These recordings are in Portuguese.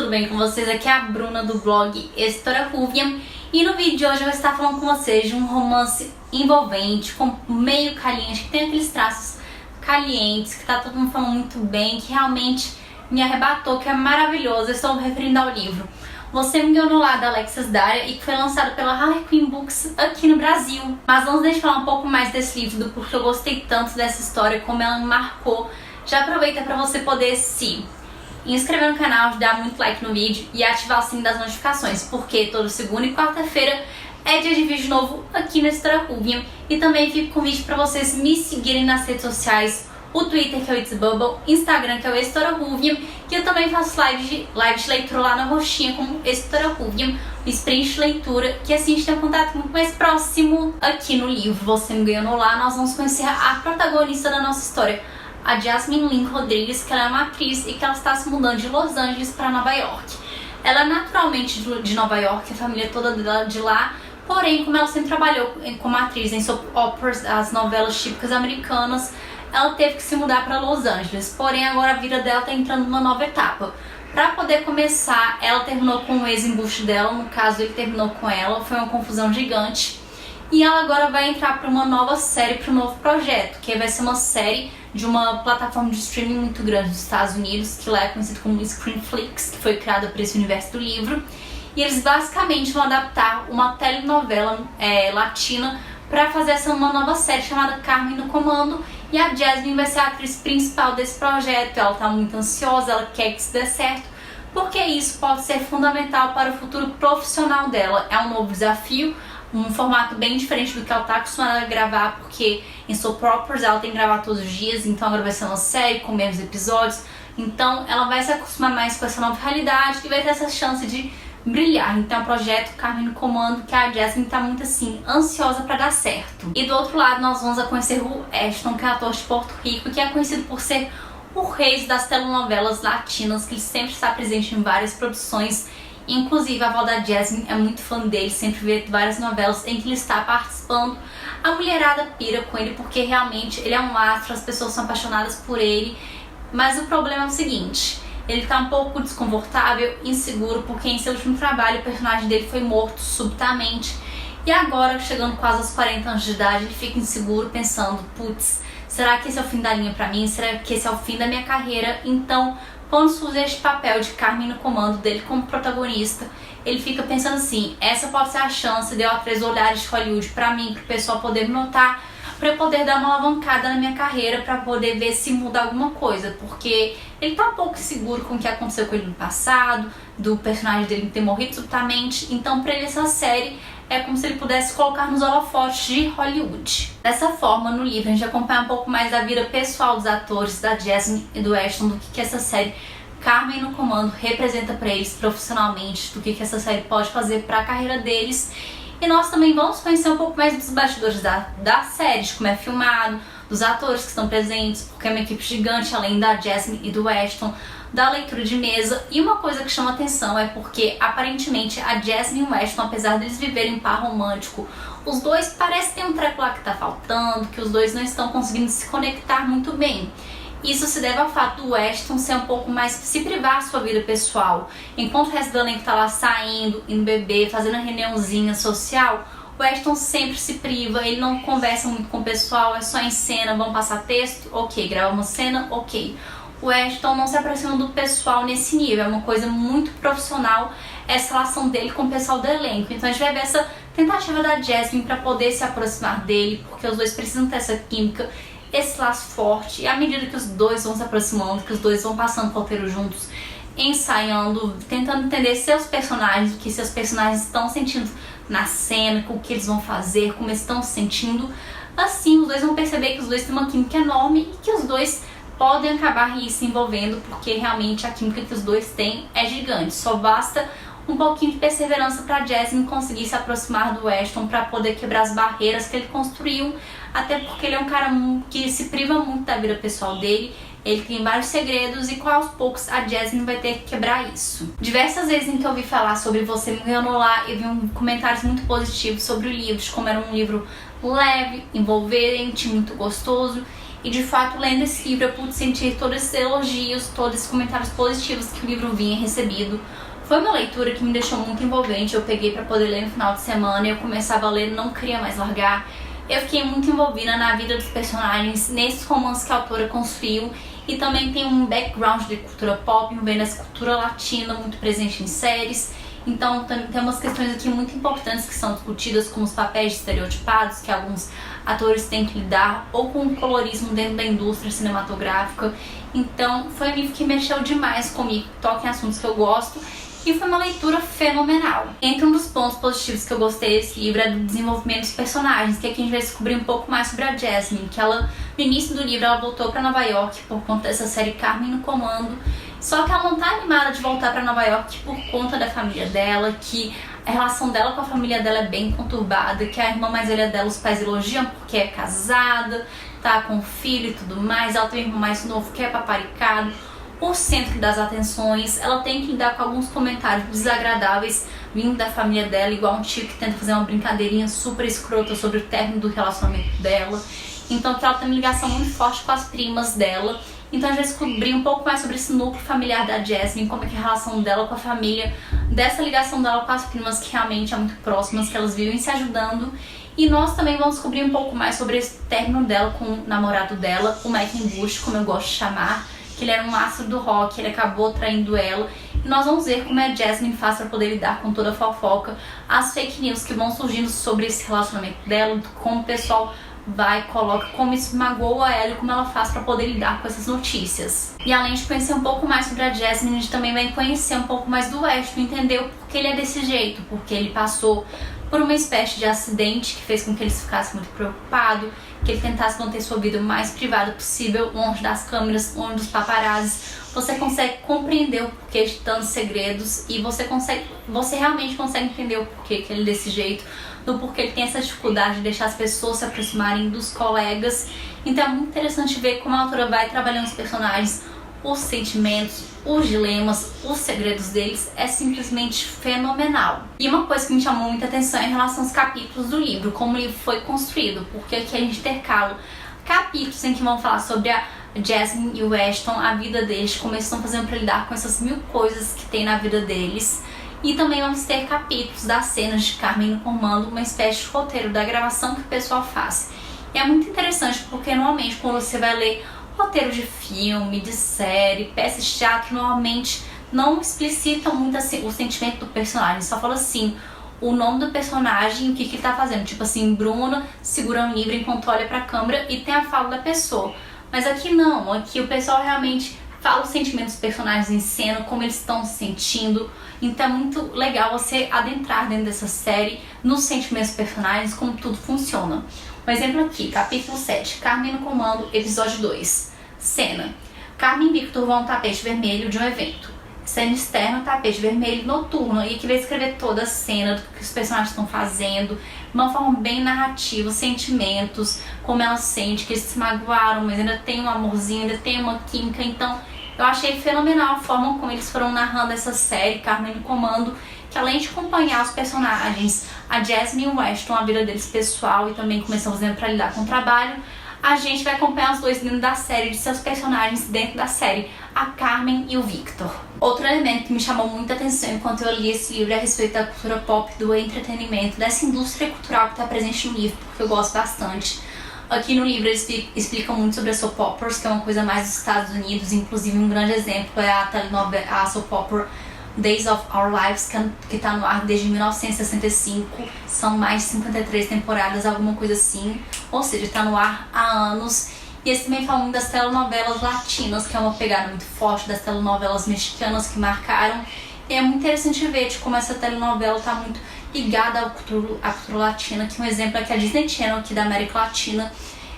tudo bem com vocês? Aqui é a Bruna do blog História Ruvian e no vídeo de hoje eu vou estar falando com vocês de um romance envolvente, com meio caliente, que tem aqueles traços calientes, que tá todo mundo falando muito bem, que realmente me arrebatou, que é maravilhoso. Eu estou me referindo ao livro Você Me Enganou Lá, da Alexis Daria, e que foi lançado pela Harlequin Books aqui no Brasil. Mas antes de falar um pouco mais desse livro, do porquê eu gostei tanto dessa história, como ela me marcou, já aproveita para você poder se inscrever no canal, dar muito like no vídeo e ativar o sininho das notificações, porque toda segunda e quarta-feira é dia de vídeo novo aqui no História Ruvian. E também fica o convite para vocês me seguirem nas redes sociais, o Twitter, que é o It's Bubble, Instagram, que é o História Ruvian, que eu também faço live de leitura lá na roxinha como História Ruvian, o sprint de leitura, que assim a gente tem um contato muito mais próximo. Aqui no livro Você Me Enganou Lá, nós vamos conhecer a protagonista da nossa história, a Jasmine Lynn Rodrigues, que ela é uma atriz e que ela está se mudando de Los Angeles para Nova York. Ela é naturalmente de Nova York, a família toda dela de lá, porém, como ela sempre trabalhou como atriz em soap operas, as novelas típicas americanas, ela teve que se mudar para Los Angeles. Porém, agora a vida dela está entrando numa nova etapa. Para poder começar, ela terminou com o ex-embuste dela, no caso ele terminou com ela, foi uma confusão gigante. E ela agora vai entrar para uma nova série, para um novo projeto, que vai ser uma série de uma plataforma de streaming muito grande dos Estados Unidos, que lá é conhecido como Screenflix, que foi criada por esse universo do livro. E eles basicamente vão adaptar uma telenovela latina para fazer uma nova série chamada Carmen no Comando. E a Jasmine vai ser a atriz principal desse projeto. Ela está muito ansiosa, ela quer que isso dê certo, porque isso pode ser fundamental para o futuro profissional dela. É um novo desafio, um formato bem diferente do que ela está acostumada a gravar, porque em soap operas ela tem que gravar todos os dias, então agora vai ser uma série com menos episódios. Então ela vai se acostumar mais com essa nova realidade e vai ter essa chance de brilhar. Então é o projeto Carmen no Comando, que a Jasmine tá muito assim, ansiosa para dar certo. E do outro lado nós vamos conhecer o Ashton, que é ator de Porto Rico, que é conhecido por ser o rei das telenovelas latinas, que ele sempre está presente em várias produções. Inclusive a avó da Jasmine é muito fã dele, sempre vê várias novelas em que ele está participando. A mulherada pira com ele porque realmente ele é um astro, as pessoas são apaixonadas por ele. Mas o problema é o seguinte: ele tá um pouco desconfortável, inseguro, porque em seu último trabalho o personagem dele foi morto subitamente. E agora, chegando quase aos 40 anos de idade, ele fica inseguro, pensando: putz, será que esse é o fim da linha pra mim? Será que esse é o fim da minha carreira? Então, quando surge este papel de Carmen no Comando dele como protagonista, ele fica pensando assim: essa pode ser a chance de eu atrair olhares de Hollywood pra mim, pro pessoal poder me notar, pra eu poder dar uma alavancada na minha carreira, pra poder ver se muda alguma coisa, porque ele tá um pouco inseguro com o que aconteceu com ele no passado, do personagem dele ter morrido subitamente. Então pra ele essa série é como se ele pudesse colocar nos holofotes de Hollywood. Dessa forma, no livro a gente acompanha um pouco mais da vida pessoal dos atores, da Jasmine e do Ashton, do que essa série Carmen no Comando representa pra eles profissionalmente, do que essa série pode fazer pra carreira deles. E nós também vamos conhecer um pouco mais dos bastidores da série, de como é filmado, dos atores que estão presentes, porque é uma equipe gigante, além da Jasmine e do Ashton, da leitura de mesa. E uma coisa que chama atenção é porque, aparentemente, a Jasmine e o Ashton, apesar deles viverem um par romântico, os dois parecem ter um treco lá que tá faltando, que os dois não estão conseguindo se conectar muito bem. Isso se deve ao fato do Ashton ser um pouco mais se privar da sua vida pessoal. Enquanto o resto do elenco tá lá saindo, indo beber, fazendo a reuniãozinha social, o Ashton sempre se priva, ele não conversa muito com o pessoal, é só em cena, vamos passar texto, ok, grava uma cena, ok. O Ashton não se aproxima do pessoal nesse nível, é uma coisa muito profissional essa relação dele com o pessoal do elenco. Então a gente vai ver essa tentativa da Jasmine para poder se aproximar dele, porque os dois precisam ter essa química, esse laço forte. E à medida que os dois vão se aproximando, que os dois vão passando o roteiro juntos, ensaiando, tentando entender seus personagens, o que seus personagens estão sentindo na cena, com o que eles vão fazer, como eles estão se sentindo, assim os dois vão perceber que os dois têm uma química enorme e que os dois podem acabar se envolvendo, porque realmente a química que os dois têm é gigante. Só basta um pouquinho de perseverança para Jasmine conseguir se aproximar do Ashton, para poder quebrar as barreiras que ele construiu, até porque ele é um cara que se priva muito da vida pessoal dele. Ele tem vários segredos e aos poucos a Jasmine vai ter que quebrar isso. Diversas vezes em que eu ouvi falar sobre Você Me Enganou Lá, eu vi comentários muito positivos sobre o livro, de como era um livro leve, envolvente, muito gostoso. E de fato, lendo esse livro, eu pude sentir todos esses elogios, todos esses comentários positivos que o livro vinha recebido. Foi uma leitura que me deixou muito envolvente. Eu peguei para poder ler no final de semana e eu começava a ler, não queria mais largar. Eu fiquei muito envolvida na vida dos personagens, nesses romances que a autora construiu. E também tem um background de cultura pop, envolvendo essa cultura latina muito presente em séries. Então tem umas questões aqui muito importantes que são discutidas, como os papéis estereotipados que alguns atores têm que lidar, ou com o colorismo dentro da indústria cinematográfica. Então foi um livro que mexeu demais comigo, toca em assuntos que eu gosto, e foi uma leitura fenomenal. Entre um dos pontos positivos que eu gostei desse livro é do desenvolvimento dos personagens, que aqui a gente vai descobrir um pouco mais sobre a Jasmine, que ela, no início do livro, ela voltou para Nova York por conta dessa série Carmen no Comando, só que ela não tá animada de voltar para Nova York por conta da família dela, que a relação dela com a família dela é bem conturbada, que a irmã mais velha dela os pais elogiam porque é casada, tá com filho e tudo mais, ela tem um irmão mais novo que é paparicado, o centro das atenções, ela tem que lidar com alguns comentários desagradáveis vindo da família dela, igual um tio que tenta fazer uma brincadeirinha super escrota sobre o término do relacionamento dela. Então que ela tem uma ligação muito forte com as primas dela. Então a gente vai descobrir um pouco mais sobre esse núcleo familiar da Jasmine, como é que é a relação dela com a família, dessa ligação dela com as primas que realmente é muito próximas, que elas vivem se ajudando. E nós também vamos descobrir um pouco mais sobre esse término dela com o namorado dela, o Mackinbush, como eu gosto de chamar, que ele era um astro do rock, ele acabou traindo ela. E nós vamos ver como a Jasmine faz para poder lidar com toda a fofoca, as fake news que vão surgindo sobre esse relacionamento dela, como o pessoal vai e coloca, como isso magoa ela e como ela faz para poder lidar com essas notícias. E além de conhecer um pouco mais sobre a Jasmine, a gente também vai conhecer um pouco mais do Weston, entender o porquê ele é desse jeito, porque ele passou por uma espécie de acidente que fez com que ele ficasse muito preocupado, que ele tentasse manter sua vida o mais privada possível, longe das câmeras, longe dos paparazzis. Você consegue compreender o porquê de tantos segredos e você realmente consegue entender o porquê que ele é desse jeito, do porquê ele tem essa dificuldade de deixar as pessoas se aproximarem dos colegas. Então é muito interessante ver como a autora vai trabalhando os personagens, os sentimentos, os dilemas, os segredos deles, é simplesmente fenomenal. E uma coisa que me chamou muita atenção é em relação aos capítulos do livro, como o livro foi construído, porque aqui a gente intercala capítulos em que vão falar sobre a Jasmine e o Weston, a vida deles, como eles estão fazendo para lidar com essas mil coisas que tem na vida deles. E também vamos ter capítulos das cenas de Carmen no Comando, uma espécie de roteiro da gravação que o pessoal faz. E é muito interessante porque normalmente quando você vai ler roteiro de filme, de série, peças de teatro, normalmente não explicitam muito assim o sentimento do personagem, só fala assim o nome do personagem e o que ele tá fazendo, tipo assim, Bruna segurando um livro enquanto olha pra câmera e tem a fala da pessoa. Mas aqui não, aqui o pessoal realmente fala os sentimentos dos personagens em cena, como eles estão se sentindo. Então é muito legal você adentrar dentro dessa série, nos sentimentos dos personagens, como tudo funciona. Um exemplo aqui, capítulo 7, Carmen no Comando, episódio 2. Cena: Carmen e Victor vão ao tapete vermelho de um evento. Cena externa, tapete vermelho noturno. E aqui vai escrever toda a cena do que os personagens estão fazendo, de uma forma bem narrativa, os sentimentos, como ela sente, que eles se magoaram, mas ainda tem um amorzinho, ainda tem uma química. Então eu achei fenomenal a forma como eles foram narrando essa série, Carmen no Comando, que além de acompanhar os personagens, a Jasmine e o Weston, a vida deles pessoal e também começam fazendo para lidar com o trabalho, a gente vai acompanhar os dois dentro da série, de seus personagens dentro da série, a Carmen e o Victor. Outro elemento que me chamou muita atenção enquanto eu li esse livro é a respeito da cultura pop, do entretenimento, dessa indústria cultural que está presente no livro, porque eu gosto bastante. Aqui no livro eles explicam muito sobre a soap operas, que é uma coisa mais dos Estados Unidos, inclusive um grande exemplo é a soap opera Days of Our Lives, que está no ar desde 1965, são mais de 53 temporadas, alguma coisa assim, ou seja, está no ar há anos. E eles também falam das telenovelas latinas, que é uma pegada muito forte das telenovelas mexicanas que marcaram. E é muito interessante ver de como essa telenovela está muito ligada à cultura latina, que um exemplo é que a Disney Channel aqui da América Latina,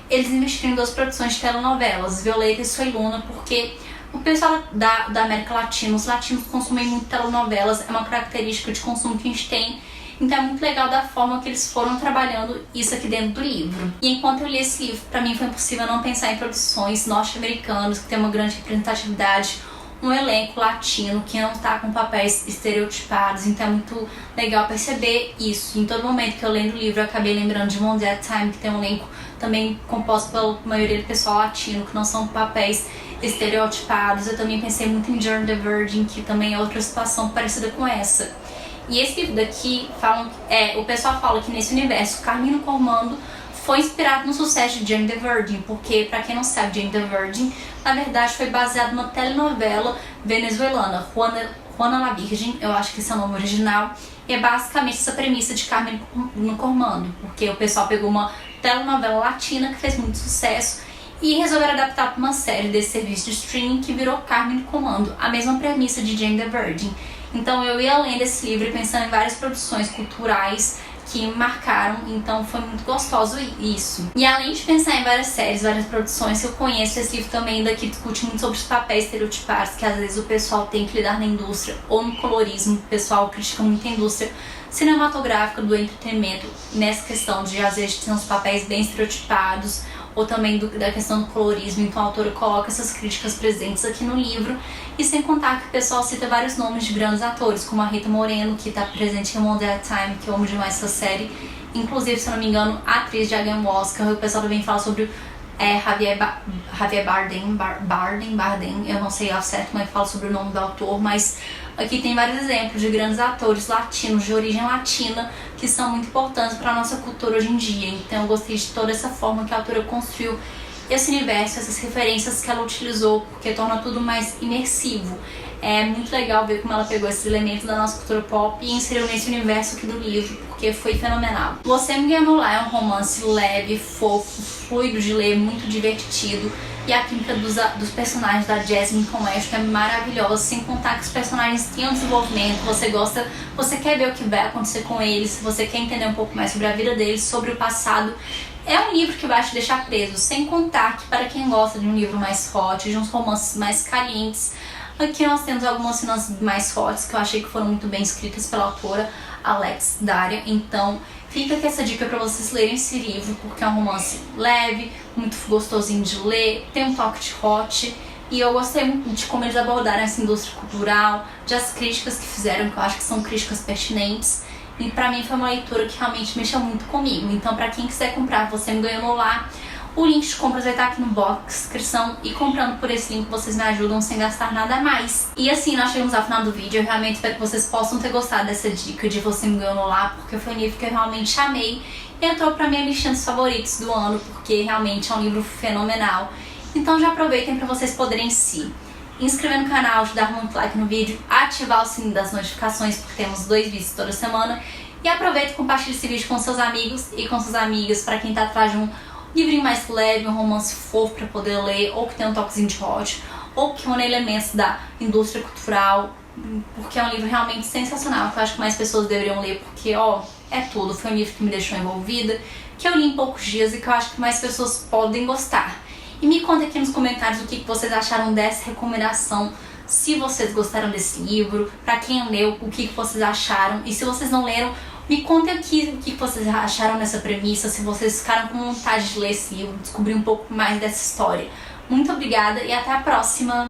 eles investiram em 2 produções de telenovelas, Violeta e Soy Luna, porque o pessoal da América Latina, os latinos consomem muito telenovelas, é uma característica de consumo que a gente tem. Então é muito legal da forma que eles foram trabalhando isso aqui dentro do livro. E enquanto eu li esse livro, pra mim foi impossível não pensar em produções norte-americanas, que tem uma grande representatividade, um elenco latino que não tá com papéis estereotipados. Então é muito legal perceber isso. Em todo momento que eu lendo o livro, eu acabei lembrando de One Dead Time, que tem um elenco também composto pela maioria do pessoal latino, que não são papéis estereotipados. Eu também pensei muito em Jane the Virgin, que também é outra situação parecida com essa. E esse livro daqui, o pessoal fala que nesse universo, Carmina Cormando foi inspirado no sucesso de Jane the Virgin, porque, pra quem não sabe, Jane the Virgin, na verdade, foi baseado numa telenovela venezuelana, Juana la Virgem, eu acho que esse é o nome original, e é basicamente essa premissa de Carmina Cormando, porque o pessoal pegou uma telenovela latina que fez muito sucesso e resolveram adaptar para uma série desse serviço de streaming que virou Carmina Cormando, a mesma premissa de Jane the Virgin. Então eu ia além desse livro pensando em várias produções culturais que me marcaram, então foi muito gostoso isso. E além de pensar em várias séries, várias produções, eu conheço esse livro também daqui discute muito sobre os papéis estereotipados que às vezes o pessoal tem que lidar na indústria ou no colorismo. O pessoal critica muito a indústria cinematográfica do entretenimento nessa questão de às vezes ter uns papéis bem estereotipados ou também da questão do colorismo. Então a autora coloca essas críticas presentes aqui no livro, e sem contar que o pessoal cita vários nomes de grandes atores, como a Rita Moreno, que está presente em One Day at a Time, que eu amo demais essa série, inclusive, se eu não me engano, a atriz já ganhou o Oscar. O pessoal também fala sobre Javier Bardem, eu não sei ao certo como é que fala sobre o nome do autor, mas aqui tem vários exemplos de grandes atores latinos, de origem latina, que são muito importantes para a nossa cultura hoje em dia. Então eu gostei de toda essa forma que a autora construiu esse universo, essas referências que ela utilizou, porque torna tudo mais imersivo. É muito legal ver como ela pegou esses elementos da nossa cultura pop e inseriu nesse universo aqui do livro, porque foi fenomenal. Você Me Enganou Lá é um romance leve, fofo, fluido de ler, muito divertido, e a química dos personagens da Jasmine com o Ash é maravilhosa, sem contar que os personagens têm um desenvolvimento, você quer ver o que vai acontecer com eles, você quer entender um pouco mais sobre a vida deles, sobre o passado. É um livro que vai te deixar preso, sem contar que para quem gosta de um livro mais forte, de uns romances mais calientes, aqui nós temos algumas cenas mais fortes que eu achei que foram muito bem escritas pela autora Alex Daria. Então fica aqui essa dica para vocês lerem esse livro, porque é um romance leve, muito gostosinho de ler, tem um toque de hot, e eu gostei muito de como eles abordaram essa indústria cultural, de as críticas que fizeram, que eu acho que são críticas pertinentes. E pra mim foi uma leitura que realmente mexeu muito comigo. Então pra quem quiser comprar Você Me Enganou Lá, o link de compras vai estar aqui no box de descrição, e comprando por esse link vocês me ajudam sem gastar nada a mais. E assim, nós chegamos ao final do vídeo. Eu realmente espero que vocês possam ter gostado dessa dica de Você Me Enganou Lá, porque foi um livro que eu realmente amei e entrou pra minha listinha dos favoritos do ano, porque realmente é um livro fenomenal. Então já aproveitem para vocês poderem se inscrever no canal, dar muito like no vídeo, ativar o sininho das notificações, porque temos 2 vídeos toda semana. E aproveita e compartilha esse vídeo com seus amigos e com suas amigas, para quem tá atrás de um livrinho mais leve, um romance fofo para poder ler, ou que tem um toquezinho de hot, ou que une elementos da indústria cultural, porque é um livro realmente sensacional, que eu acho que mais pessoas deveriam ler, porque é tudo. Foi um livro que me deixou envolvida, que eu li em poucos dias e que eu acho que mais pessoas podem gostar. E me conta aqui nos comentários o que vocês acharam dessa recomendação, se vocês gostaram desse livro, pra quem leu, o que vocês acharam, e se vocês não leram, me contem aqui o que vocês acharam dessa premissa, se vocês ficaram com vontade de ler esse livro, descobrir um pouco mais dessa história. Muito obrigada e até a próxima!